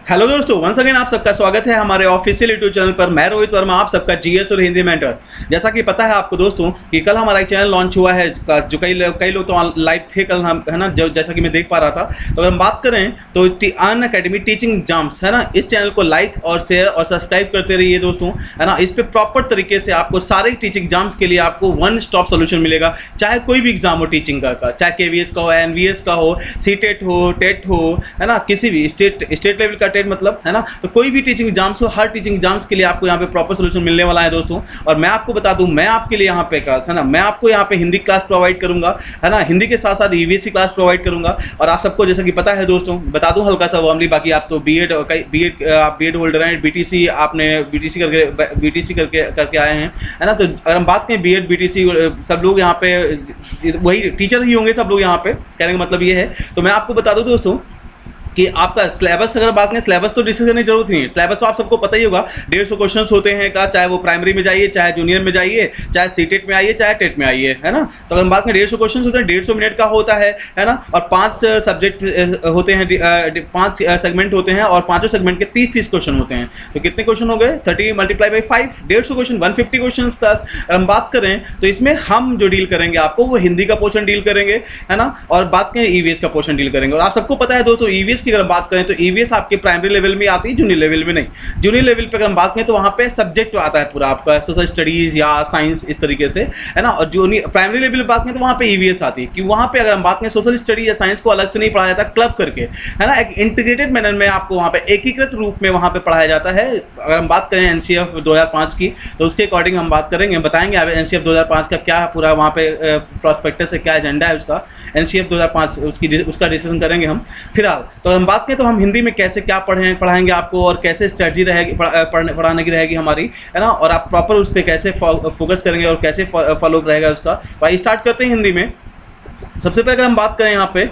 Hello दोस्तों, once again आप सबका स्वागत है हमारे ऑफिशियल यूट्यूब चैनल पर। मैं रोहित वर्मा, आप सबका जीएस और हिंदी मेंटर। जैसा कि पता है आपको दोस्तों कि कल हमारा एक चैनल लॉन्च हुआ है, जो कई लोग तो लाइव थे कल, हम है ना, जैसा कि मैं देख पा रहा था। तो अगर हम बात करें तो अनअकैडमी टीचिंग एग्जाम्स है ना, इस चैनल को लाइक और शेयर और सब्सक्राइब करते रहिए दोस्तों, है ना। इस पर प्रॉपर तरीके से आपको सारे टीचिंग एग्जाम्स के लिए आपको वन स्टॉप सोल्यूशन मिलेगा। चाहे कोई भी एग्जाम हो टीचिंग का, चाहे केवीएस का हो, एनवीएस का हो, सीटेट हो, टेट हो, है ना, किसी भी स्टेट लेवल का टेट मतलब, है ना। तो कोई भी टीचिंग एग्जाम्स हो, हर टीचिंग एग्जाम्स के लिए आपको यहाँ पे प्रॉपर सोल्यूशन मिलने वाला है दोस्तों। और मैं आपको बता दूं, मैं आपके लिए यहाँ पे है ना, मैं आपको यहाँ पे हिंदी क्लास प्रोवाइड करूंगा, है ना। हिंदी के साथ साथ ईवीएस क्लास प्रोवाइड करूंगा। और आप सबको जैसा कि पता है दोस्तों, बता दूं हल्का सा वार्मली, बाकी आप तो बीएड होल्डर हैं, बीटीसी आपने बीटीसी करके आए हैं, है ना। तो अगर हम बात करें बीएड बीटीसी, सब लोग यहाँ पे वही टीचर ही होंगे, सब लोग यहाँ पे, कहने का मतलब ये है। तो मैं आपको बता दूं दोस्तों कि आपका सिलेबस, अगर बात करें सिलेबस, तो डिस्कस करने की जरूरत नहीं है। सिलेबस तो आप सबको पता ही होगा, 150 क्वेश्चन होते हैं का, चाहे वो प्राइमरी में जाइए, चाहे जूनियर में जाइए, चाहे सीटेट में आइए, चाहे टेट में आइए, है ना। तो अगर हम बात करें 150 क्वेश्चन होते हैं, 150 मिनट का होता है ना। और 5 सब्जेक्ट होते हैं, 5 सेगमेंट होते हैं, और 5 सेगमेंट के 30 क्वेश्चन होते हैं। तो कितने क्वेश्चन हो गए? 30 × 5, 150 क्वेश्चन, 150 क्वेश्चन क्लास। अगर हम बात करें तो इसमें हम जो डील करेंगे आपको, वो हिंदी का पोर्शन डील करेंगे, है ना। और बात करें ईवीएस का पोर्शन डील करेंगे। और आप सबको पता है दोस्तों, ईवीएस की अगर बात करें तो ईवीएस आपके प्राइमरी लेवल में आती है, जूनियर लेवल में नहीं। जूनियर लेवल पे अगर हम बात करें तो वहाँ पे सब्जेक्ट आता है पूरा आपका, सोशल स्टडीज या साइंस, इस तरीके से, है ना। और जूनियर प्राइमरी लेवल पे बात करें तो वहाँ पे ईवीएस आती है, कि वहाँ पे अगर हम बात करें सोशल स्टडीज या साइंस को अलग से नहीं पढ़ाया जाता, क्लब करके, है ना, एक इंटीग्रेटेड मैनर में आपको वहाँ पे एकीकृत रूप में वहाँ पे पढ़ाया जाता है। अगर हम बात करें एनसीएफ 2005 की, तो उसके अकॉर्डिंग हम बात करेंगे, बताएंगे आप एनसीएफ 2005 का क्या पूरा वहाँ पे प्रोस्पेक्टस है, क्या एजेंडा है उसका, एनसीएफ 2005 उसका डिस्कशन करेंगे हम फिलहाल। तो हम बात करें तो हम हिंदी में कैसे क्या पढ़ाएंगे आपको, और कैसे स्ट्रेटजी रहेगी पढ़ाने की रहेगी हमारी, है ना। और आप प्रॉपर उस पर कैसे फोकस करेंगे और कैसे फॉलो रहेगा उसका। भाई स्टार्ट करते हैं हिंदी में। सबसे पहले अगर हम बात करें यहाँ पे,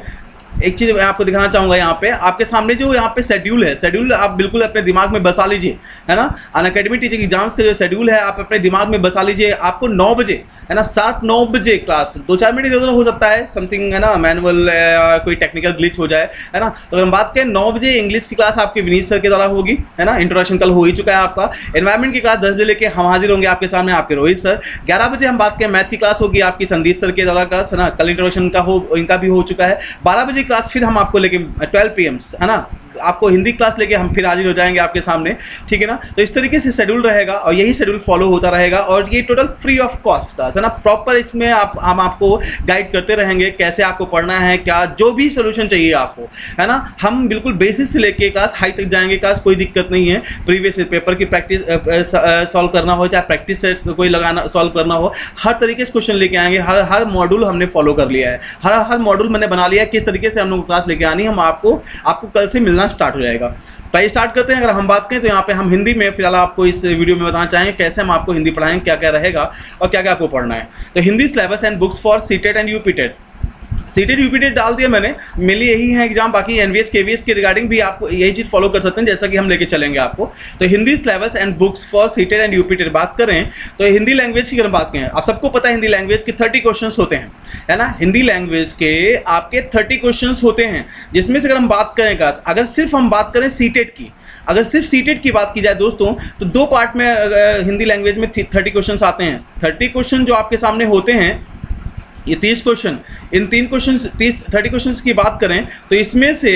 एक चीज़ मैं आपको दिखाना चाहूँगा, यहाँ पे आपके सामने जो यहाँ पे शेड्यूल है, शेड्यूल आप बिल्कुल अपने दिमाग में बसा लीजिए, है ना। अनअकैडमी टीचिंग एग्जाम्स का जो शेड्यूल है आप अपने दिमाग में बसा लीजिए। आपको 9 बजे, है ना, शार्प 9 बजे क्लास, 2-4 मिनट इधर हो सकता है समथिंग, है ना, मैनुअल कोई टेक्निकल ग्लिच हो जाए, है ना। तो अगर हम बात करें 9 बजे इंग्लिश की क्लास आपके विनीत सर के द्वारा होगी, है ना। इंट्रोडक्शन कल हो ही चुका है आपका। एनवायरमेंट की क्लास 10 बजे लेके हम हाजिर होंगे आपके सामने, आपके रोहित सर। 11 बजे हम बात करें मैथ की क्लास होगी आपकी संदीप सर के द्वारा क्लास, है ना। कल इंट्रोडक्शन का इनका भी हो चुका है। 12 बजे क्लास फिर हम आपको लेके 12 PM, है ना, आपको हिंदी क्लास लेके हम फिर हाजिर हो जाएंगे आपके सामने, ठीक है ना। तो इस तरीके से शेड्यूल रहेगा और यही शेड्यूल फॉलो होता रहेगा, और ये total free of cost class है ना। प्रॉपर इसमें हम आपको गाइड करते रहेंगे कैसे आपको पढ़ना है, क्या जो भी सोल्यूशन चाहिए आपको, है ना। हम बिल्कुल बेसिक से लेके क्लास हाई तक जाएंगे क्लास, कोई दिक्कत नहीं है। प्रीवियस पेपर की प्रैक्टिस सॉल्व करना हो, चाहे प्रैक्टिस सेट कोई लगाना सॉल्व करना हो, हर तरीके से क्वेश्चन लेके आएंगे। हर मॉड्यूल हमने फॉलो कर लिया है, हर मॉड्यूल मैंने बना लिया है किस तरीके से हम लोग क्लास लेके आनी है। हम आपको कल से मिलना स्टार्ट हो जाएगा। तो आइए स्टार्ट करते हैं। अगर हम बात करें तो यहाँ पे हम हिंदी में फिलहाल आपको इस वीडियो में बताना चाहेंगे कैसे हम आपको हिंदी पढ़ाएंगे, क्या क्या रहेगा और क्या क्या आपको पढ़ना है। तो Hindi syllabus and books for CTET and UPTET. CTET UPTET डाल दिया मैंने, मेनली यही है एग्जाम। बाकी एनवीएस केवीएस के रिगार्डिंग भी आप यही चीज़ फॉलो कर सकते हैं, जैसा कि हम लेके चलेंगे आपको। तो Hindi syllabus and books for CTET and UPTET बात करें तो हिंदी लैंग्वेज की अगर बात करें, आप सबको पता है हिंदी लैंग्वेज के 30 क्वेश्चन होते हैं, है ना। हिंदी लैंग्वेज के आपके 30 क्वेश्चन होते हैं, जिसमें से अगर हम बात करें अगर सिर्फ हम बात करें सीटेट की, अगर सिर्फ सीटेट की बात की जाए दोस्तों, तो 2 पार्ट में हिंदी लैंग्वेज में 30 क्वेश्चन आते हैं। 30 क्वेश्चन जो आपके सामने होते हैं, ये 30 क्वेश्चन, इन 3 क्वेश्चन 30 क्वेश्चन की बात करें तो इसमें से,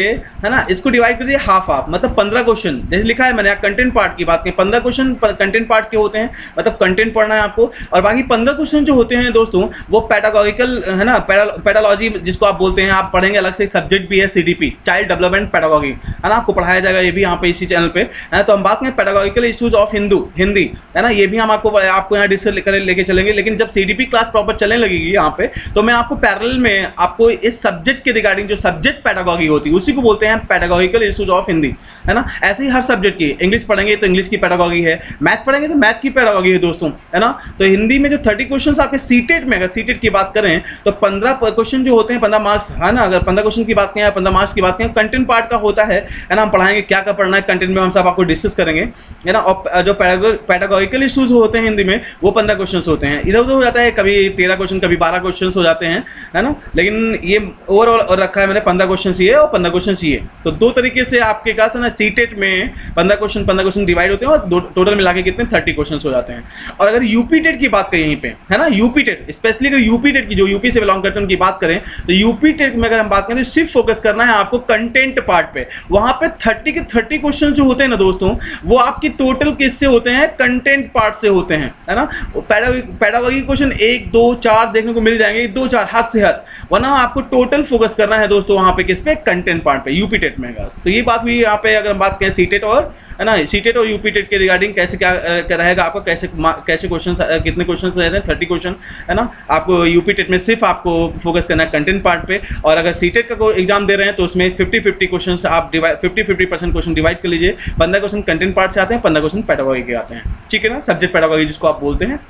है ना, इसको डिवाइड कर दिए हाफ, मतलब 15 क्वेश्चन जैसे लिखा है मैंने। कंटेंट पार्ट की बात करें, 15 क्वेश्चन कंटेंट पार्ट के होते हैं, मतलब कंटेंट पढ़ना है आपको। और बाकी 15 क्वेश्चन जो होते हैं दोस्तों, वो पैडागॉगिकल, है ना, पैडालॉजी जिसको आप बोलते हैं, आप पढ़ेंगे। अलग से एक सब्जेक्ट भी है CDP, चाइल्ड डेवलपमेंट पैडागॉगी, है ना, आपको पढ़ाया जाएगा ये भी यहाँ पे इसी चैनल पे, है। तो हम बात करें पैडागॉगिकल इश्यूज ऑफ हिंदी, है ना, ये भी हम आपको यहाँ डिस्कस लेके चलेंगे। लेकिन जब CDP क्लास प्रॉपर चलने लगेगी यहाँ पे, तो मैं आपको पैरेलल में आपको इस सब्जेक्ट के रिगार्डिंग जो सब्जेक्ट पैडागॉगी होती है, उसी को बोलते हैं पैडागॉगिकल इश्यूज ऑफ हिंदी, है ना। ऐसे ही हर सब्जेक्ट की, इंग्लिश पढ़ेंगे तो इंग्लिश की पैडागॉगी है, मैथ पढ़ेंगे तो मैथ की पैडागॉगी है दोस्तों, है ना। तो हिंदी में जो 30 क्वेश्चन आपके सीटेट में, अगर सीटेट की बात करें तो 15 क्वेश्चन जो होते हैं, 15 मार्क्स, है ना। अगर 15 क्वेश्चन की बात करें, 15 मार्क्स की बात करें, कंटेंट पार्ट का होता है ना। हम पढ़ाएंगे क्या क्या पढ़ना है कंटेंट में, हम सब आपको डिस्कस करेंगे, है ना। और जो पैडागॉगिकल इश्यूज होते हैं हिंदी में, वो 15 क्वेश्चन होते हैं। इधर उधर हो जाता है, कभी 13 क्वेश्चन, कभी 12 क्वेश्चन हो जाते हैं, है ना। ना। लेकिन ये ओवरऑल रखा है मैंने 15 क्वेश्चन ये और 15 क्वेश्चन ये, तो दो तरीके से आपके पास है ना सीटेट में 15 क्वेश्चन डिवाइड होते हैं और टोटल मिला के कितने 30 क्वेश्चन हो जाते हैं। और अगर यूपी टेट की बात करें यहीं पे, है ना, यूपी टेट स्पेशली अगर यूपी टेट की जो यूपी से बिलोंग करते हैं उनकी बात करें, तो यूपी टेट में अगर हम बात करें तो सिर्फ फोकस करना है आपको कंटेंट पार्ट पे। वहां पे 30 के 30 क्वेश्चन जो होते हैं ना दोस्तों, वो आपकी टोटल किससे होते हैं, कंटेंट पार्ट से होते हैं, है ना। पैडागॉजी क्वेश्चन 1 2 4 देखने को मिल जाएंगे, 2 4 हद से हद, वरना आपको टोटल फोकस करना है दोस्तों वहां पे किस पे, कंटेंट पार्ट पे, यूपी टेट में। तो ये बात हुई यहाँ पे। अगर हम बात करें सीटेट और, है ना, सीटेट और यूपी टेट के रिगार्डिंग कैसे क्या रहेगा आपका, कैसे क्वेश्चन, कितने क्वेश्चन रहते हैं, 30 क्वेश्चन, है ना। आपको यूपी टेट में सिर्फ आपको फोकस करना है कंटेंट पार्ट पे, और अगर सीटेट का कोई एग्जाम दे रहे हैं तो उसमें 50-50 क्वेश्चन आप 50-50% क्वेश्चन डिवाइड कर लीजिए। 15 क्वेश्चन कंटेंट पार्ट से आते हैं, 15 क्वेश्चन पैडागॉजी के आते हैं, ठीक है ना, सब्जेक्ट पैडागॉजी जिसको आप बोलते हैं,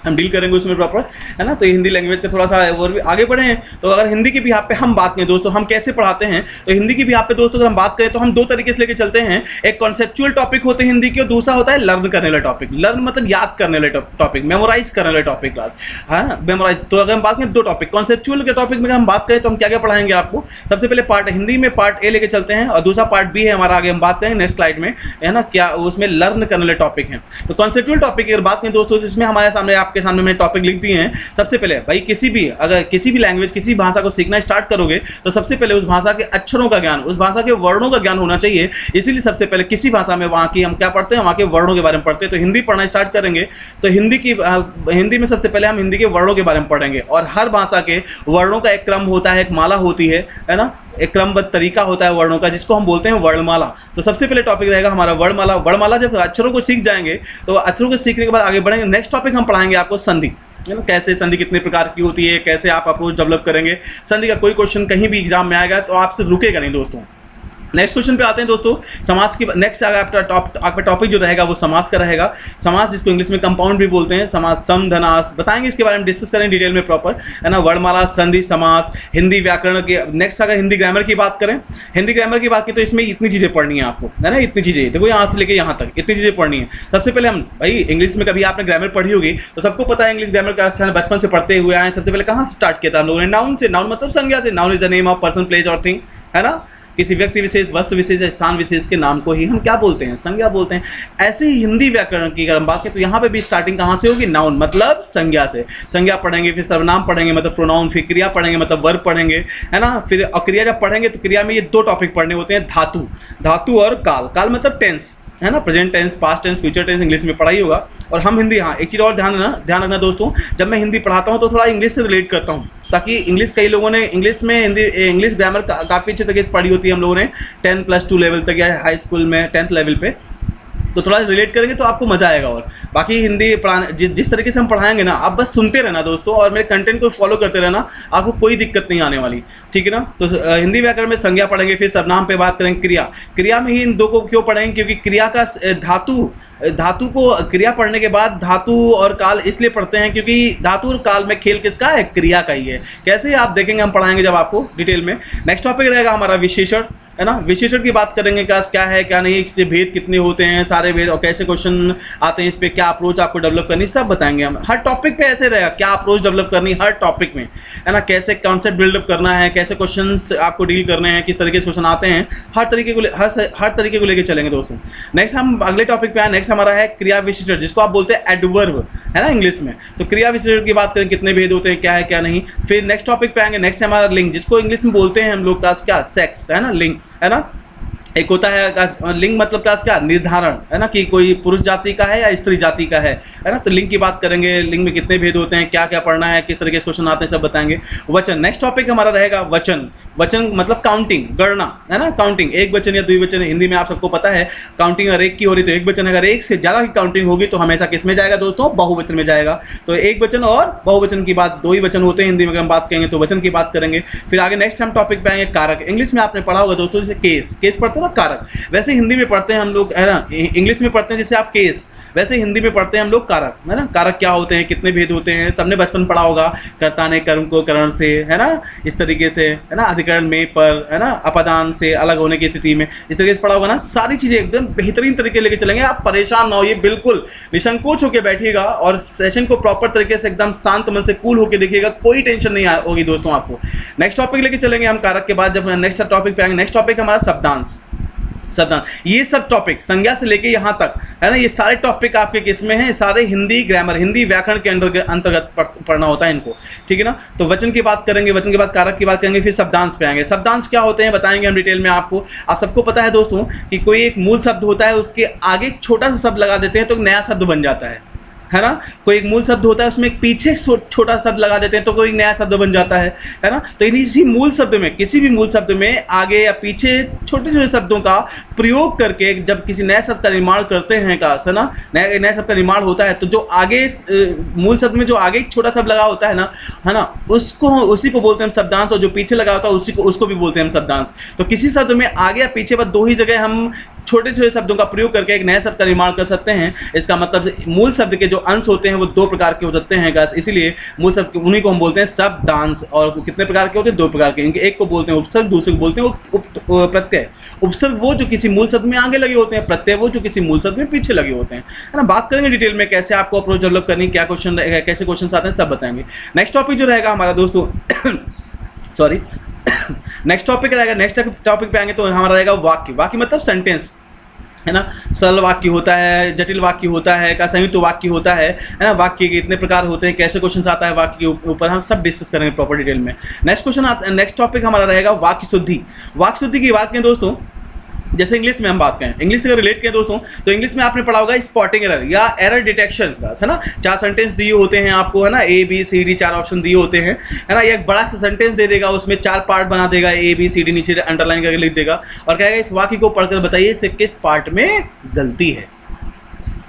हम डील करेंगे उसमें प्रॉपर, है ना। तो हिंदी लैंग्वेज का थोड़ा सा और भी आगे बढ़े हैं। तो अगर हिंदी की भी यहाँ पे हम बात करें दोस्तों, हम कैसे पढ़ाते हैं, तो हिंदी की भी यहाँ पे दोस्तों अगर हम बात करें तो हम 2 तरीके से लेके चलते हैं। एक कॉन्सेप्चुअल टॉपिक होते हैं हिंदी के, और दूसरा होता है लर्न करने वाला टॉपिक। लर्न मतलब याद करने वाले टॉपिक, मेमोराइज करने वाले टॉपिक क्लास, है ना, मेमोराइज। तो अगर हम बात करें 2 टॉपिक, कॉन्सेप्चुअल के टॉपिक में अगर हम बात करें तो हम क्या क्या पढ़ाएंगे आपको। सबसे पहले पार्ट हिंदी में पार्ट ए लेके चलते हैं, और दूसरा पार्ट बी है हमारा, आगे हम बात करेंगे नेक्स्ट स्लाइड में, है ना, क्या उसमें लर्न करने वाले टॉपिक है। तो कॉन्सेप्चुअल टॉपिक की अगर बात करें दोस्तों, इसमें हमारे सामने आपके सामने मैंने टॉपिक दिए हैं। सबसे पहले भाई अगर किसी भी लैंग्वेज, किसी भाषा को सीखना स्टार्ट करोगे तो सबसे पहले उस भाषा के अक्षरों का ज्ञान, उस भाषा के वर्णों का ज्ञान होना चाहिए। इसीलिए सबसे पहले किसी भाषा में वहां की हम क्या पढ़ते हैं, वहां के वर्णों के बारे में पढ़ते हैं। तो हिंदी पढ़ना स्टार्ट करेंगे तो हिंदी में सबसे पहले हम हिंदी के वर्णों के बारे में पढ़ेंगे। और हर भाषा के वर्णों का एक क्रम होता है, एक माला होती है ना, एक क्रमबद्ध तरीका होता है वर्णों का, जिसको हम बोलते हैं वर्णमाला। तो सबसे पहले टॉपिक रहेगा हमारा वर्णमाला। वर्णमाला जब अक्षरों को सीख जाएंगे तो अक्षरों को सीखने के बाद आगे बढ़ेंगे। नेक्स्ट टॉपिक हम पढ़ाएंगे आपको संधि, है ना, कैसे संधि कितने प्रकार की होती है, कैसे आप अप्रोच डेवलप करेंगे। संधि का कोई क्वेश्चन कहीं भी एग्जाम में आएगा तो आपसे रुकेगा नहीं दोस्तों। नेक्स्ट क्वेश्चन पे आते हैं दोस्तों, समाज की। नेक्स्ट आपका टॉपिक जो रहेगा वो समाज का रहेगा। समाज जिसको इंग्लिश में कंपाउंड भी बोलते हैं, समाज, सम, धनास, बताएंगे इसके बारे में, डिस्कस करें डिटेल में प्रॉपर, है ना। वर्णमाला, संधि, समाज, हिंदी व्याकरण के। नेक्स्ट अगर हिंदी ग्रामर की बात करें, हिंदी ग्रामर की बात की तो इसमें इतनी चीज़ें पढ़नी है आपको, है ना, इतनी चीज़ें, देखो यहाँ से लेके यहाँ तक इतनी चीज़ें पढ़नी है। सबसे पहले हम भाई इंग्लिश में कभी आपने ग्रामर पढ़ी होगी तो सबको पता है इंग्लिश ग्रामर का बचपन से पढ़ते हुए आए। सबसे पहले कहाँ स्टार्ट किया था हम लोगों ने, नाउन से। नाउन मतलब संज्ञा से। Noun is the name of person, place और थिंग, है ना। किसी व्यक्ति विशेष, वस्तु विशेष, स्थान विशेष के नाम को ही हम क्या बोलते हैं, संज्ञा बोलते हैं। ऐसे ही हिंदी व्याकरण की अगर हम बात करें तो यहाँ पे भी स्टार्टिंग कहाँ से होगी, नाउन मतलब संज्ञा से। संज्ञा पढ़ेंगे, फिर सर्वनाम पढ़ेंगे मतलब प्रोनाउन, फिर क्रिया पढ़ेंगे मतलब वर्ब पढ़ेंगे, है ना। फिर क्रिया जब पढ़ेंगे तो क्रिया में ये 2 टॉपिक पढ़ने होते हैं, धातु और काल। काल मतलब टेंस, है ना, present tense, past tense, future tense English में पढ़ाई होगा। और हम हिंदी, हाँ एक चीज़ और ध्यान रखना दोस्तों, जब मैं हिंदी पढ़ाता हूँ तो थोड़ा इंग्लिश से रिलेट करता हूँ, ताकि इंग्लिश, कई लोगों ने इंग्लिश में इंग्लिश ग्रामर काफ़ी अच्छे तरीके से पढ़ी होती है हम लोगों ने 10+2 लेवल तक, या हाई स्कूल में 10th लेवल पे, तो थोड़ा रिलेट करेंगे तो आपको मजा आएगा। और बाकी हिंदी पढ़ाने जिस तरीके से हम पढ़ाएंगे ना, आप बस सुनते रहना दोस्तों, और मेरे कंटेंट को फॉलो करते रहना, आपको कोई दिक्कत नहीं आने वाली, ठीक है ना। तो हिंदी व्याकरण में संज्ञा पढ़ेंगे, फिर सर्वनाम पे बात करेंगे, क्रिया में ही इन 2 को क्यों पढ़ेंगे, क्योंकि क्रिया का धातु को क्रिया पढ़ने के बाद धातु और काल इसलिए पढ़ते हैं क्योंकि धातु और काल में खेल किसका है, क्रिया का ही है। कैसे आप देखेंगे, हम पढ़ाएंगे जब आपको डिटेल में। नेक्स्ट टॉपिक रहेगा हमारा विशेषण, है ना। विशेषण की बात करेंगे, क्या है क्या नहीं, इससे भेद कितने होते हैं, सारे भेद, और कैसे क्वेश्चन आते हैं, इस पर क्या अप्रोच आपको डेवलप करनी, सब बताएंगे हम। हर टॉपिक पे ऐसे रहेगा, क्या अप्रोच डेवलप करनी हर टॉपिक में, है ना, कैसे कॉन्सेप्ट बिल्डअप करना है, कैसे क्वेश्चन आपको डील करने हैं, किस तरीके से क्वेश्चन आते हैं, हर तरीके को लेकर चलेंगे दोस्तों। नेक्स्ट हम अगले टॉपिक पे आए। नेक्स्ट हमारा है क्रिया विशेषण, जिसको आप बोलते हैं एडवर्ब, है ना इंग्लिश में। तो क्रिया विशेषण की बात करें, कितने भेद होते हैं, क्या है क्या नहीं। फिर नेक्स्ट टॉपिक पे आएंगे। नेक्स्ट हमारा लिंग, जिसको इंग्लिश में बोलते हैं हम लोग क्लास क्या, सेक्स, है ना, लिंग, है ना। एक होता है लिंग मतलब क्या निर्धारण, है ना, कि कोई पुरुष जाति का है या स्त्री जाति का है ना। तो लिंग की बात करेंगे, लिंग में कितने भेद होते हैं, क्या क्या पढ़ना है, किस तरीके से क्वेश्चन आते हैं, सब बताएंगे। वचन, नेक्स्ट टॉपिक हमारा रहेगा वचन। वचन मतलब काउंटिंग, गणना, है ना, काउंटिंग, एक वचन या द्विवचन। हिंदी में आप सबको पता है काउंटिंग अगर एक की हो रही तो एक वचन, अगर एक से ज़्यादा की काउंटिंग होगी तो हमेशा किस में जाएगा दोस्तों, बहुवचन में जाएगा। तो एक वचन और बहुवचन की बात, 2 ही वचन होते हैं हिंदी में, अगर हम बात करेंगे तो वचन की बात करेंगे। फिर आगे नेक्स्ट हम टॉपिक पे आएंगे कारक। इंग्लिश में आपने पढ़ा होगा दोस्तों, जैसे केस पढ़ते हो ना, कारक, वैसे हिंदी में पढ़ते हैं हम लोग, है ना, इंग्लिश में पढ़ते हैं जैसे आप केस, वैसे हिंदी में पढ़ते हैं हम लोग कारक, है ना। कारक क्या होते हैं, कितने भेद होते हैं, सबने बचपन पढ़ा होगा। कर्ता ने कर्म को करण से, है ना, इस तरीके से, है ना, अधिकरण में पर, है ना, अपदान से अलग होने की स्थिति में, इस तरीके से पढ़ा होगा ना। सारी चीज़ें एकदम बेहतरीन तरीके लेके चलेंगे, आप परेशान ना होइए, बिल्कुल निसंकोच होकर बैठिएगा और सेशन को प्रॉपर तरीके से एकदम शांत मन से कूल होकर देखिएगा, कोई टेंशन नहीं होगी दोस्तों आपको। नेक्स्ट टॉपिक लेके चलेंगे हम कारक के बाद, जब नेक्स्ट टॉपिक पे आएंगे। नेक्स्ट टॉपिक हमारा शब्दांश। ये सब टॉपिक संज्ञा से लेके यहाँ तक, है ना, ये सारे टॉपिक आपके किसमें हैं, सारे हिंदी ग्रामर, हिंदी व्याकरण के अंतर्गत पढ़ना होता है इनको, ठीक है ना। तो वचन की बात करेंगे, वचन के बाद कारक की बात करेंगे, फिर शब्दांश पे आएंगे। शब्दांश क्या होते हैं बताएंगे हम डिटेल में आपको। आप सबको पता है दोस्तों कि कोई एक मूल शब्द होता है, उसके आगे एक छोटा सा शब्द लगा देते हैं तो नया शब्द बन जाता है ना। कोई एक मूल शब्द होता है, उसमें एक पीछे छोटा शब्द लगा देते हैं तो कोई नया शब्द बन जाता है ना। तो इसी मूल शब्द में, किसी भी मूल शब्द में आगे या पीछे छोटे छोटे शब्दों का प्रयोग करके जब किसी नए शब्द का निर्माण करते हैं का, है ना, नए शब्द का निर्माण होता है, तो जो आगे मूल शब्द में जो आगे एक छोटा शब्द लगा होता है ना, उसी को बोलते हैं हम शब्दांश, और जो पीछे लगा होता है उसको भी बोलते हैं हम शब्दांश। तो किसी शब्द में आगे या पीछे बस दो ही जगह हम छोटे छोटे शब्दों का प्रयोग करके एक नए शब्द का निर्माण कर सकते हैं। इसका मतलब मूल शब्द के जो अंश होते हैं वो दो प्रकार के हो सकते हैं गाइस, इसीलिए मूल शब्द उन्हीं को हम बोलते हैं शब्दांश। और कितने प्रकार के होते हैं, दो प्रकार के। इनके एक को बोलते हैं उपसर्ग, दूसरे को बोलते हैं प्रत्यय। उपसर्ग वो जो किसी मूल शब्द में आगे लगे होते हैं, प्रत्यय वो जो किसी मूल शब्द में पीछे लगे होते हैं, है ना। बात करेंगे डिटेल में कैसे आपको अप्रोच डेवलप करनी, क्या क्वेश्चन रहेगा, कैसे क्वेश्चन आते हैं, सब बताएंगे। नेक्स्ट टॉपिक जो रहेगा हमारा दोस्तों सॉरी नेक्स्ट टॉपिक रहेगा, नेक्स्ट टॉपिक पे आएंगे तो हमारा रहेगा वाक्य। वाक्य मतलब सेंटेंस, है ना। सरल वाक्य होता है, जटिल वाक्य होता है, का संयुक्त वाक्य होता है ना। वाक्य के इतने प्रकार होते हैं, कैसे क्वेश्चन आता है वाक्य के ऊपर, हम सब डिस्कस करेंगे प्रॉपर डिटेल में। नेक्स्ट टॉपिक हमारा रहेगा वाक्य शुद्धि। वाक्य शुद्धि की बात करें दोस्तों, जैसे इंग्लिश में हम बात करें, इंग्लिश से अगर रिलेट करें दोस्तों, तो इंग्लिश में आपने पढ़ा होगा स्पॉटिंग एरर या एरर डिटेक्शन, है ना। 4 सेंटेंस दिए होते हैं आपको, है ना, ABCD 4 ऑप्शन दिए होते हैं, है ना। एक बड़ा सा सेंटेंस दे देगा, उसमें 4 पार्ट बना देगा, ABCD नीचे अंडरलाइन करके लिख देगा और कहेगा इस वाक्य को पढ़कर बताइए इससे किस पार्ट में गलती है।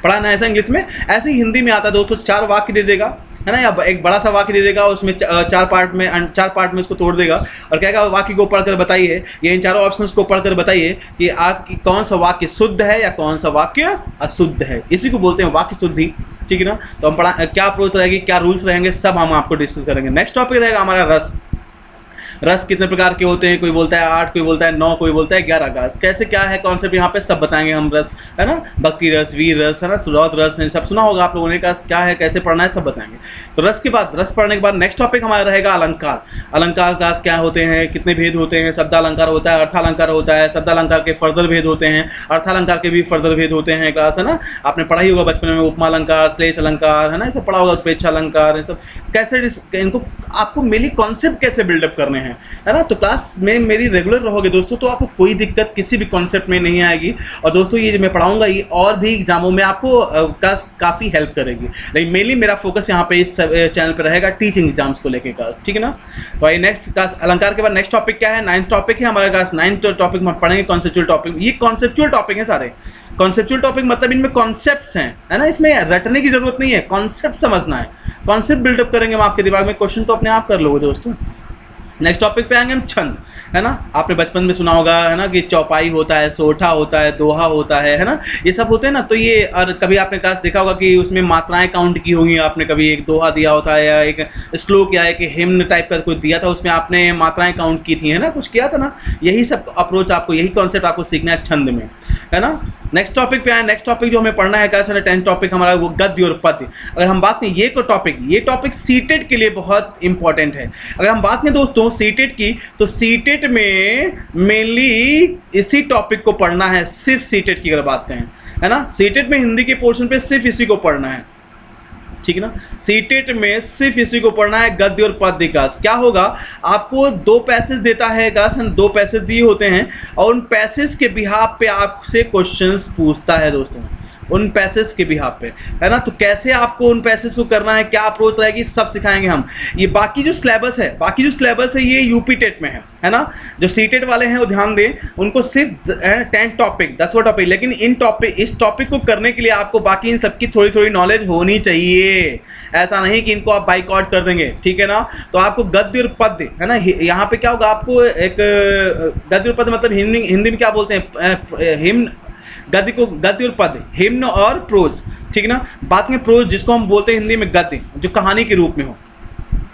पढ़ा ना ऐसा इंग्लिश में, ऐसे ही हिंदी में आता है दोस्तों, 4 वाक्य दे देगा, है ना, या एक बड़ा सा वाक्य दे देगा, उसमें 4 पार्ट में उसको तोड़ देगा और कहेगा वाक्य को पढ़कर बताइए, ये इन चारों ऑप्शंस को पढ़कर बताइए कि आपकी कौन सा वाक्य शुद्ध है या कौन सा वाक्य अशुद्ध है। इसी को बोलते हैं वाक्य शुद्धि, ठीक है ना। तो हम क्या अप्रोच रहेगी, क्या रूल्स रहेंगे, सब हम आपको डिस्कस करेंगे। नेक्स्ट टॉपिक रहेगा हमारा रस। रस कितने प्रकार के होते हैं, कोई बोलता है 8, कोई बोलता है 9, कोई बोलता है 11 का। कैसे क्या है कॉन्सेप्ट यहाँ पे सब बताएंगे हम। रस, है ना, भक्ति रस, वीर रस, है ना, सुरौत रस, सब सुना होगा आप लोगों ने, का क्या है, कैसे पढ़ना है, सब बताएंगे। तो रस के बाद, रस पढ़ने के बाद नेक्स्ट टॉपिक हमारा रहेगा अलंकार। अलंकार क्लास क्या होते हैं, कितने भेद होते हैं, शब्दालंकार होता है, अर्थालंकार होता है, शब्दालंकार के फर्दर भेद होते हैं, अर्थालंकार के भी फर्दर भेद होते हैं क्लास, है ना। आपने पढ़ा ही होगा बचपन में उपमा अलंकार, श्लेष अलंकार, है ना, ये सब पढ़ा होगा, उपेक्षा अलंकार, ये सब कैसे इनको आपको मेनली कॉन्सेप्ट कैसे बिल्डअप करने हैं, है ना। तो क्लास में मेरी रेगुलर रहोगे दोस्तों तो आपको कोई दिक्कत किसी भी कॉन्सेप्ट में नहीं आएगी। और दोस्तों ये जो मैं पढ़ाऊंगा ये और भी एग्जामों में आपको क्लास काफ़ी हेल्प करेगी, लेकिन मेनली मेरा फोकस यहाँ पे इस चैनल पे रहेगा टीचिंग एग्जाम्स को लेकर क्लास, ठीक है ना। तो आइए नेक्स्ट क्लास अलंकार के बाद नेक्स्ट टॉपिक क्या है, 9th टॉपिक है हमारा क्लास। 9th टॉपिक में पढ़ेंगे कॉन्सेप्चुअल टॉपिक। ये कॉन्सेप्चुअल टॉपिक है सारे। कॉन्सेप्चुअल टॉपिक मतलब इनमें कॉन्सेप्ट्स हैं, है ना, इसमें रटने की जरूरत नहीं है, कॉन्सेप्ट समझना है, कॉन्सेप्ट बिल्डअप करेंगे हम आपके दिमाग में, क्वेश्चन तो अपने आप कर लोगे दोस्तों। नेक्स्ट टॉपिक पे आएंगे हम छंद, है ना। आपने बचपन में सुना होगा, है ना, कि चौपाई होता है, सोठा होता है, दोहा होता है ना, ये सब होते हैं ना। तो ये, और कभी आपने क्लास देखा होगा कि उसमें मात्राएं काउंट की होंगी आपने, कभी एक दोहा दिया होता है या एक श्लोक या एक हिम्न टाइप का कोई दिया था, उसमें आपने मात्राएं काउंट की थी, है ना, कुछ किया था ना। यही सब अप्रोच आपको, यही कॉन्सेप्ट आपको सीखना है छंद में, है ना। नेक्स्ट टॉपिक पे आए, नेक्स्ट टॉपिक जो हमें पढ़ना है कैसे, 10th टॉपिक हमारा वो गद्य और पद्य। अगर हम बात करें ये टॉपिक सीटेट के लिए बहुत इंपॉर्टेंट है। अगर हम बात करें दोस्तों सीटेट की, तो सीटेट में मेनली इसी टॉपिक को पढ़ना है, सिर्फ सीटेट की अगर बात करें, है ना। सीटेट में हिंदी के पोर्शन पे सिर्फ इसी को पढ़ना है, ठीक है ना। सीटेट में सिर्फ इसी को पढ़ना है, गद्य और पद्य का। क्या होगा, आपको 2 पैसेज देता है गास, 2 पैसेज दिए होते हैं और उन पैसेज के बिहाफ पे आपसे क्वेश्चंस पूछता है दोस्तों, उन पैसेज के बिहाफ पे, है ना। तो कैसे आपको उन पैसेज को करना है, क्या अप्रोच रहेगी, सब सिखाएंगे हम। ये बाकी जो सिलेबस है ये यूपी टेट में है ना। जो सीटेट वाले हैं वो ध्यान दें, उनको सिर्फ 10 टॉपिक, 10वां टॉपिक, लेकिन इस टॉपिक को करने के लिए आपको बाकी इन सबकी थोड़ी थोड़ी नॉलेज होनी चाहिए। ऐसा नहीं कि इनको आप बाइकआउट कर देंगे, ठीक है ना। तो आपको गद्य और पद्य, है ना, यहाँ पे क्या होगा, आपको एक गद्य और पद्य मतलब हिंदी में क्या बोलते हैं, हिम्न, गद्य और पद्य, हिम्न और प्रोज, ठीक है ना। बात में प्रोज, जिसको हम बोलते हैं हिंदी में गद्य, जो कहानी के रूप में हो,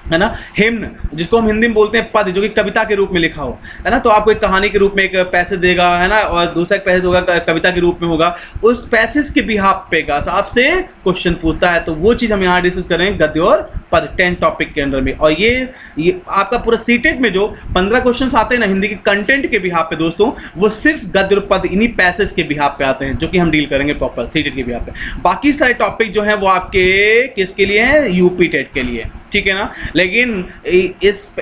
है ना। हिम्न, जिसको हम हिंदी में बोलते हैं पद, जो कि कविता के रूप में लिखा हो, है ना। तो आपको एक कहानी के रूप में एक पैसेज देगा, है ना, और दूसरा एक पैसेज होगा कविता के रूप में होगा। उस पैसेज के बिहाफ पे का आपसे क्वेश्चन पूछता है, तो वो चीज़ हम यहाँ डिस्कस करेंगे गद्य और पद 10 टॉपिक के अंदर में। और ये आपका पूरा सीटेट में जो 15 क्वेश्चन आते हैं ना हिंदी के कंटेंट के बिहाफ पे दोस्तों, वो सिर्फ गद्य और पद इन्हीं पैसेज के बिहाफ पे आते हैं, जो कि हम डील करेंगे प्रॉपर सीटेट के बिहाफ पे। बाकी सारे टॉपिक जो हैं वो आपके किसके लिए हैं, यूपी टेट के लिए, ठीक है ना। लेकिन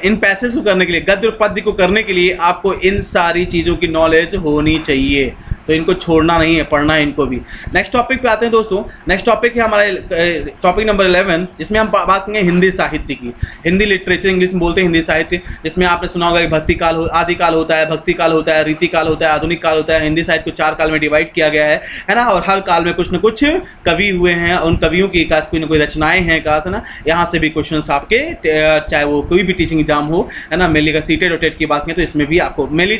इन पैसेज को करने के लिए, गद्य और पद्य को करने के लिए आपको इन सारी चीज़ों की नॉलेज होनी चाहिए, तो इनको छोड़ना नहीं है, पढ़ना है इनको भी। नेक्स्ट टॉपिक पे आते हैं दोस्तों। नेक्स्ट टॉपिक है हमारे टॉपिक नंबर 11, जिसमें हम बात करेंगे हिंदी साहित्य की। हिंदी लिटरेचर, इंग्लिश में बोलते हैं हिंदी साहित्य, जिसमें आपने सुना होगा कि भक्ति काल, आदि काल होता है, भक्ति काल होता है, रीति काल होता है, आधुनिक काल होता है। हिंदी साहित्य को 4 काल में डिवाइड किया गया है ना। और हर काल में कुछ न कुछ कवि हुए हैं, उन कवियों की काश कोई ना कोई रचनाएं हैं काश, है ना। यहाँ से भी क्वेश्चन आपके, चाहे वो कोई भी टीचिंग एग्जाम हो, है ना, मेनली का सीटेट और टेट की बात करें तो इसमें भी आपको मेनली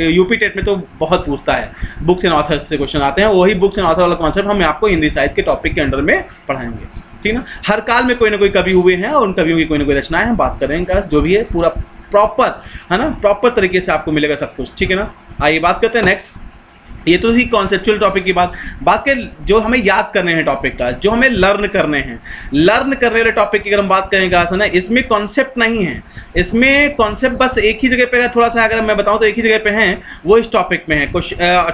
यूपी टेट में तो बहुत पूछता है, बुक्स एंड ऑथर्स से क्वेश्चन आते हैं। वही बुक्स एंड ऑथर वाला कॉन्सेप्ट हम आपको हिंदी साहित्य के टॉपिक के अंडर में पढ़ाएंगे, ठीक है ना। हर काल में कोई ना कोई कवि हुए हैं और उन कवियों की कोई ना कोई रचनाएं हम बात करेंगे, जो भी है पूरा प्रॉपर, है ना, प्रॉपर तरीके से आपको मिलेगा सब कुछ, ठीक है ना। आइए बात करते हैं नेक्स्ट। ये तो ही कॉन्सेप्चुअल टॉपिक की बात के जो हमें याद करने हैं टॉपिक का, जो हमें लर्न करने हैं, लर्न करने वाले टॉपिक की अगर हम बात करेंगे ना, इसमें कॉन्सेप्ट नहीं है, इसमें कॉन्सेप्ट बस एक ही जगह पे है, थोड़ा सा अगर मैं बताऊं तो एक ही जगह पे है, वो इस टॉपिक में है,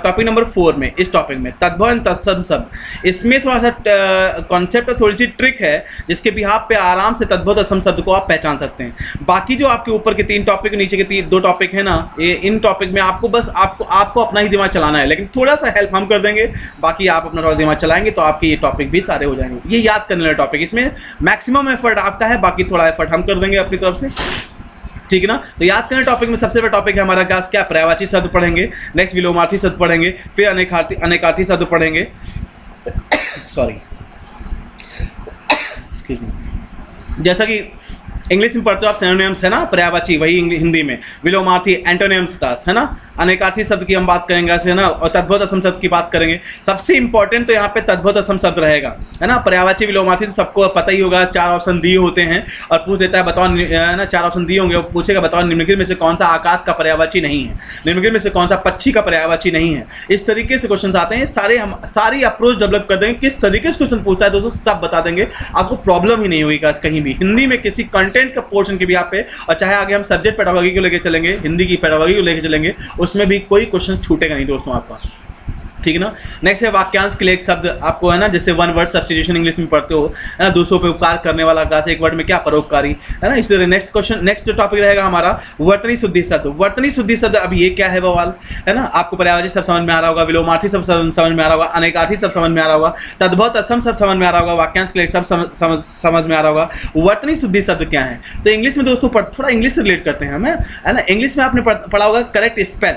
टॉपिक नंबर 4 में, इस टॉपिक में तद्भव एंड तत्सम शब्द। इसमें थोड़ा सा कॉन्सेप्ट और थोड़ी सी ट्रिक है, जिसके बिहाफ पे आराम से तद्भव तत्सम शब्द को आप पहचान सकते हैं। बाकी जो आपके ऊपर के 3 टॉपिक, नीचे के 2 टॉपिक है ना, इन टॉपिक में आपको बस आपको अपना ही दिमाग चलाना है, लेकिन थोड़ा सा हेल्प हम कर देंगे, बाकी आप अपना थोड़ा दिमाग चलाएंगे तो आपके ये टॉपिक भी सारे हो जाएंगे। ये याद करने वाले टॉपिक, इसमें मैक्सिमम एफर्ट आपका है, बाकी थोड़ा एफर्ट हम कर देंगे अपनी तरफ से, ठीक है ना। तो याद करने टॉपिक में सबसे बड़ा टॉपिक है हमारा क्या, पर्यायवाची शब्द पढ़ेंगे, नेक्स्ट विलोमार्थी शब्द पढ़ेंगे, फिर अनेकार्थी शब्द पढ़ेंगे सॉरी एक्सक्यूज मी। जैसा कि इंग्लिश में पढ़ते हो आप सिनोनिम्स, है ना, पर्यायवाची, वही हिंदी में विलोमार्थी एंटोनिम्स का, है ना। अनेकार्थी शब्द की हम बात करेंगे, है ना, और तद्भव तत्सम शब्द की बात करेंगे। सबसे इंपॉर्टेंट तो यहाँ पे तद्भव तत्सम शब्द रहेगा, है ना। पर्यायवाची विलोमार्थी तो सबको पता ही होगा, 4 ऑप्शन दिए होते हैं और पूछ देता है बताओ, है ना, 4 ऑप्शन दिए होंगे, वो पूछेगा बताओ निम्नलिखित में से कौन सा आकाश का पर्यायवाची नहीं है, निम्नलिखित में से कौन सा पक्षी का पर्यायवाची नहीं है। इस तरीके से क्वेश्चन आते हैं, सारी अप्रोच डेवलप कर देंगे, किस तरीके से क्वेश्चन पूछता है दोस्तों सब बता देंगे, आपको प्रॉब्लम ही नहीं होगी कहीं भी, हिंदी में किसी कंटेंट का पोर्शन के भी आप पे। और चाहे आगे हम सब्जेक्ट पेडागोजी को लेकर चलेंगे, हिंदी की पेडागोजी को लेकर चलेंगे, उसमें भी कोई क्वेश्चन छूटेगा नहीं दोस्तों आपका, ठीक है ना। नेक्स्ट है वाक्यांश के लिए एक शब्द आपको, है ना, जैसे 1 वर्ड सब्स्टिट्यूशन इंग्लिश में पढ़ते हो, है ना, दूसरों पे उपकार करने वाला क्लास, 1 वर्ड में क्या, परोपकारी, है ना। इसी तरह नेक्स्ट जो टॉपिक रहेगा हमारा वर्तनी शुद्धि शब्द। वर्तनी शुद्धि शब्द, अब ये क्या है बवाल, है ना, आपको पर्यायवाची सब समझ में आ रहा होगा, विलोमार्थी सब समझ में आ रहा होगा, अनेकार्थी सब समझ में आ रहा होगा, तद्भव तत्सम सब समझ में आ रहा होगा, वाक्यांश के लिए सब समझ में आ रहा होगा। वर्तनी शुद्धि शब्द क्या है, तो इंग्लिश में दोस्तों थोड़ा इंग्लिश से रिलेट करते हैं हमें, है ना। इंग्लिश में आपने पढ़ा होगा करेक्ट स्पेल,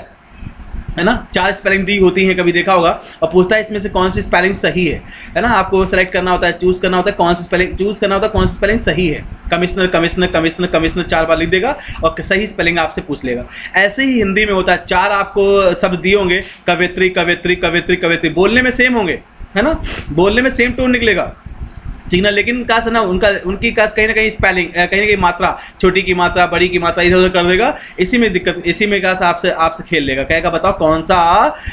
है ना, 4 स्पेलिंग दी होती हैं, कभी देखा होगा, और पूछता है इसमें से कौन सी स्पेलिंग सही है ना। आपको सेलेक्ट करना होता है, चूज करना होता है कौन सी स्पेलिंग, चूज करना होता है कौन सी स्पेलिंग सही है। कमिश्नर कमिश्नर कमिश्नर कमिश्नर 4 बार लिख देगा और सही स्पेलिंग आपसे पूछ लेगा। ऐसे ही हिंदी में होता है, 4 आपको शब्द दिए होंगे, कवित्री कवित्री कवित्री कवित्री, बोलने में सेम होंगे, है ना, बोलने में सेम टोन निकलेगा, ठीक ना, लेकिन काश ना उनकी काश कहीं ना कहीं स्पेलिंग, कहीं ना कहीं मात्रा, छोटी की मात्रा, बड़ी की मात्रा इधर उधर कर देगा। इसी में दिक्कत, इसी में काश आपसे खेल लेगा, कहेगा बताओ कौन सा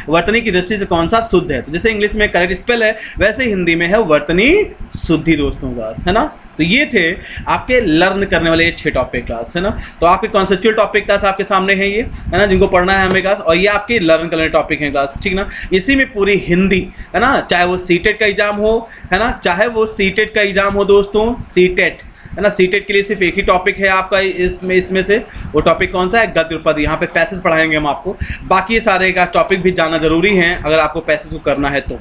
वर्तनी की दृष्टि से कौन सा शुद्ध है। तो जैसे इंग्लिश में करेक्ट स्पेल है, वैसे हिंदी में है वर्तनी शुद्धि दोस्तों क्लास, है ना। तो ये थे आपके लर्न करने वाले 6 टॉपिक क्लास, है ना। तो आपके कॉन्सेप्चुअल टॉपिक क्लास आपके सामने है ये, है ना, जिनको पढ़ना है हमें क्लास, और ये आपके लर्न करने टॉपिक हैं क्लास, ठीक ना। इसी में पूरी हिंदी, है ना, चाहे वो सीटेट का एग्जाम हो, है ना, चाहे वो सीटेट का एग्जाम हो दोस्तों, सीटेट, है ना, सीटेट के लिए सिर्फ एक ही टॉपिक है आपका इसमें से, वो टॉपिक कौन सा है, गद्य और पद। यहाँ पे पैसेज पढ़ाएंगे हम आपको, बाकी सारे का टॉपिक भी जानना जरूरी है अगर आपको पैसेज को करना है तो।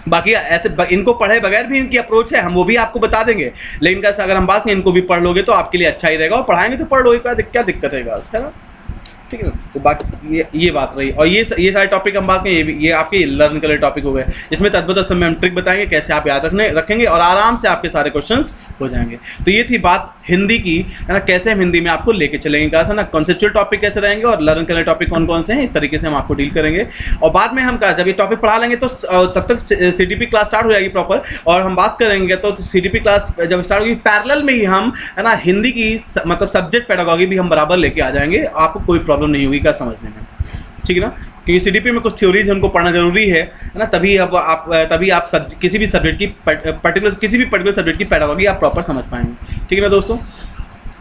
बाकी ऐसे इनको पढ़े बगैर भी इनकी अप्रोच है, हम वो भी आपको बता देंगे, लेकिन कैसे अगर हम बात करें इनको भी पढ़ लोगे तो आपके लिए अच्छा ही रहेगा, और पढ़ाएंगे तो पढ़ लोगे, क्या दिक्कत है बस, है ना, ठीक है ना। तो बाकी ये बात रही, और ये सारे टॉपिक हम बात करें, ये आपके लर्न करने टॉपिक हो गए। इसमें तद्भव तत्सम में हम ट्रिक बताएंगे कैसे आप याद रखेंगे, और आराम से आपके सारे क्वेश्चंस हो जाएंगे। तो ये थी बात हिंदी की, है ना, कैसे हम हिंदी में आपको लेके चलेंगे, कहा ना कॉन्सेप्चुअल टॉपिक कैसे रहेंगे और लर्न करने टॉपिक कौन कौन से हैं, इस तरीके से हम आपको डील करेंगे। और बाद में हम कहा जब ये टॉपिक पढ़ा लेंगे तो तब तक CDP क्लास स्टार्ट हो जाएगी प्रॉपर, और हम बात करेंगे तो CDP क्लास जब स्टार्ट होगी पैरेलल में ही हम, है ना, हिंदी की मतलब सब्जेक्ट पेडागॉजी भी हम बराबर लेके आ जाएंगे, आपको कोई प्रॉब्लम नहीं होगी क्या समझने में, ठीक है ना। क्योंकि CDP में कुछ थ्योरीज उनको पढ़ना जरूरी है ना, तभी आप किसी भी सब्जेक्ट की पर्टिकुलर सब्जेक्ट की पेडागॉजी आप प्रॉपर समझ पाएंगे, ठीक है ना दोस्तों।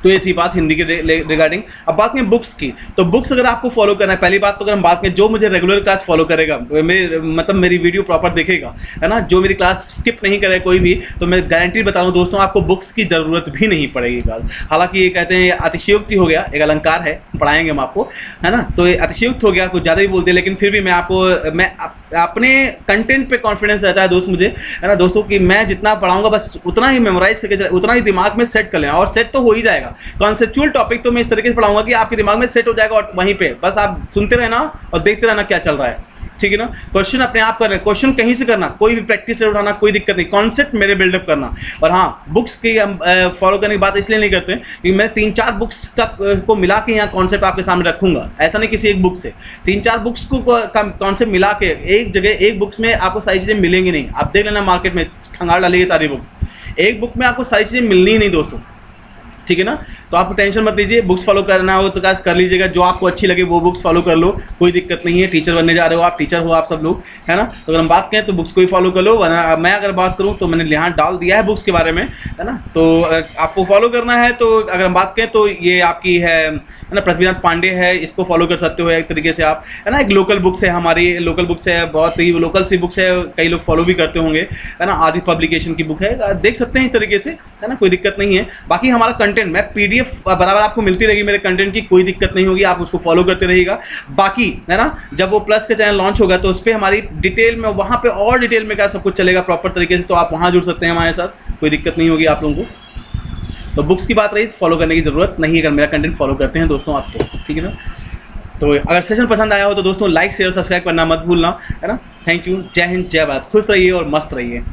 तो ये थी बात हिंदी के रिगार्डिंग। अब बात करें बुक्स की, तो बुक्स अगर आपको फॉलो करना है, पहली बात तो अगर हम बात करें जो मुझे रेगुलर क्लास फॉलो करेगा, मेरी वीडियो प्रॉपर देखेगा, है ना, जो मेरी क्लास स्किप नहीं करे कोई भी, तो मैं गारंटी बता रहा हूँ दोस्तों आपको बुक्स की ज़रूरत भी नहीं पड़ेगी। हालांकि ये कहते हैं अतिशयोक्ति हो गया, एक अलंकार है, पढ़ाएंगे हम आपको, है ना, तो ये अतिशयोक्त हो गया, कुछ ज़्यादा ही बोलते हैं, लेकिन फिर भी मैं अपने कंटेंट पे कॉन्फिडेंस रहता है दोस्त मुझे, है ना दोस्तों, कि मैं जितना पढ़ाऊंगा बस उतना ही मेमोराइज करके उतना ही दिमाग में सेट कर लेना, और सेट तो हो ही जाएगा। कॉन्सेप्चुअल टॉपिक तो मैं इस तरीके से पढ़ाऊंगा कि आपके दिमाग में सेट हो जाएगा, और वहीं पे बस आप सुनते रहना और देखते रहना क्या चल रहा है, ठीक है ना। क्वेश्चन अपने आप करना, क्वेश्चन कहीं से करना, कोई भी प्रैक्टिस से उठाना, कोई दिक्कत नहीं, कॉन्सेप्ट मेरे बिल्डअप करना। और हाँ, बुक्स की फॉलो करने की बात इसलिए नहीं करते क्योंकि मैं 3-4 बुक्स को मिला के यहाँ कॉन्सेप्ट आपके सामने रखूंगा, ऐसा नहीं किसी एक बुक से, 3-4 बुक्स को कॉन्सेप्ट मिला के एक जगह, एक बुक्स में आपको सारी चीज़ें मिलेंगी नहीं। आप देख लेना मार्केट में खंगाल डालेगी सारी बुक्स, एक बुक में आपको सारी चीज़ें मिलनी ही नहीं दोस्तों, ठीक है ना। तो आप टेंशन मत लीजिए, बुक्स फॉलो करना हो तो कैसे कर लीजिएगा, जो आपको अच्छी लगे वो बुक्स फॉलो कर लो, कोई दिक्कत नहीं है। टीचर बनने जा रहे हो आप, टीचर हो आप सब लोग, है ना, तो अगर हम बात करें तो बुक्स को ही फॉलो कर लो। वरना मैं अगर बात करूं तो मैंने यहाँ डाल दिया है बुक्स के बारे में, है ना, तो आपको फॉलो करना है तो अगर हम बात करें तो ये आपकी है ना, पृथ्वीनाथ पांडे है, इसको फॉलो कर सकते हो एक तरीके से आप, है ना। एक लोकल बुक्स है, हमारी लोकल बुक्स है, बहुत ही लोकल सी बुक्स है, कई लोग फॉलो भी करते होंगे, है ना। आदि पब्लिकेशन की बुक है, देख सकते हैं इस तरीके से, है ना, कोई दिक्कत नहीं है। बाकी हमारा कंटेंट मैं PDF बराबर आपको मिलती रहेगी मेरे कंटेंट की, कोई दिक्कत नहीं होगी, आप उसको फॉलो करते रहिएगा। बाकी, है ना, जब वो प्लस का चैनल लॉन्च होगा तो उस पर हमारी डिटेल में, वहाँ पे और डिटेल में क्या सब कुछ चलेगा प्रॉपर तरीके से, तो आप वहाँ जुड़ सकते हैं हमारे साथ, कोई दिक्कत नहीं होगी आप लोगों को। तो बुक्स की बात रही, फॉलो करने की ज़रूरत नहीं है अगर मेरा कंटेंट फॉलो करते हैं दोस्तों आप, तो ठीक है ना। तो अगर सेशन पसंद आया हो तो दोस्तों लाइक शेयर सब्सक्राइब करना मत भूलना, है ना। थैंक यू, जय हिंद, जय भारत, खुश रहिए और मस्त रहिए।